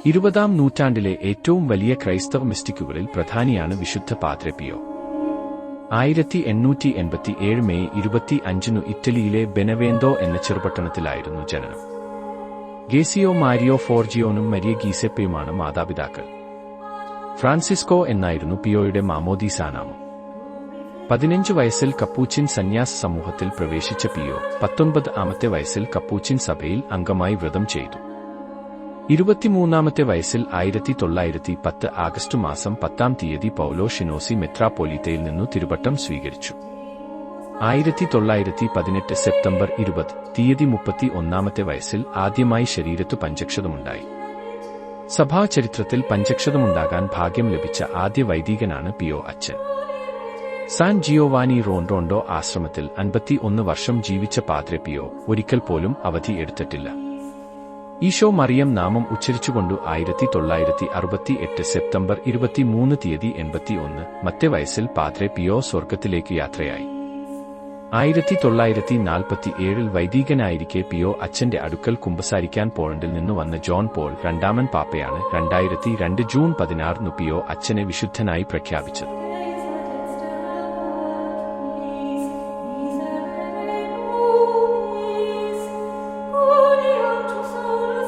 20-ാം നൂറ്റാണ്ടിലെ ഏറ്റവും വലിയ ക്രൈസ്തവ മിസ്റ്റിക്കുകളിൽ പ്രധാനിയാണ് വിശുദ്ധ പാദ്രെ പിയോ. 1887 മെയ് 25 ഇറ്റലിയിലെ ബെനവേന്തോ എന്ന ചെറുപട്ടണത്തിലായിരുന്നു ജനനം. ഗേസിയോ മാരിയോ ഫോർജിയോനും മരിയ ഗീസെപ്പയുമാണ് മാതാപിതാക്കൾ. ഫ്രാൻസിസ്കോ എന്നായിരുന്നു പിയോയുടെ മാമോദീസാനാമം. 15 വയസ്സിൽ കപ്പൂച്ചിൻ സന്യാസ സമൂഹത്തിൽ പ്രവേശിച്ച പിയോ 19-ാമത്തെ വയസ്സിൽ കപ്പൂച്ചിൻ സഭയിൽ അംഗമായി വ്രതം ചെയ്തു. 23-ാമത്തെ വയസ്സിൽ 1910 ആഗസ്റ്റ് മാസം 10-ാം തീയതി പൗലോ ഷിനോസി മെത്രാപ്പോലീത്തയിൽ നിന്നു തിരുപട്ടം സ്വീകരിച്ചു. 1918 സെപ്റ്റംബർ 20 തീയതി 31-ാമത്തെ വയസ്സിൽ ആദ്യമായി ശരീരത്തു പഞ്ചക്ഷതമുണ്ടായി. സഭാ ചരിത്രത്തിൽ പഞ്ചക്ഷതമുണ്ടാകാൻ ഭാഗ്യം ലഭിച്ച ആദ്യ വൈദികനാണ് പിയോ അച്ഛൻ. സാൻ ജിയോവാനി റോണ്ടോണ്ടോ ആശ്രമത്തിൽ 51 വർഷം ജീവിച്ച പാദ്രെ പിയോ ഒരിക്കൽ പോലും അവധി എടുത്തിട്ടില്ല. ഈശോ മറിയം നാമം ഉച്ചരിച്ചുകൊണ്ടു 1968 സെപ്റ്റംബർ 23 തീയതി 81 മത്തെ വയസ്സിൽ പാദ്രെ പിയോ സ്വർഗത്തിലേക്ക് യാത്രയായി. 1947 വൈദികനായിരിക്കെ പിയോ അച്ഛന്റെ അടുക്കൽ കുമ്പസാരിക്കാൻ പോളണ്ടിൽ നിന്നു വന്ന ജോൺ പോൾ രണ്ടാമൻ പാപ്പയാണ് 2002 ജൂൺ 16 പിയോ അച്ഛനെ വിശുദ്ധനായി പ്രഖ്യാപിച്ചത്.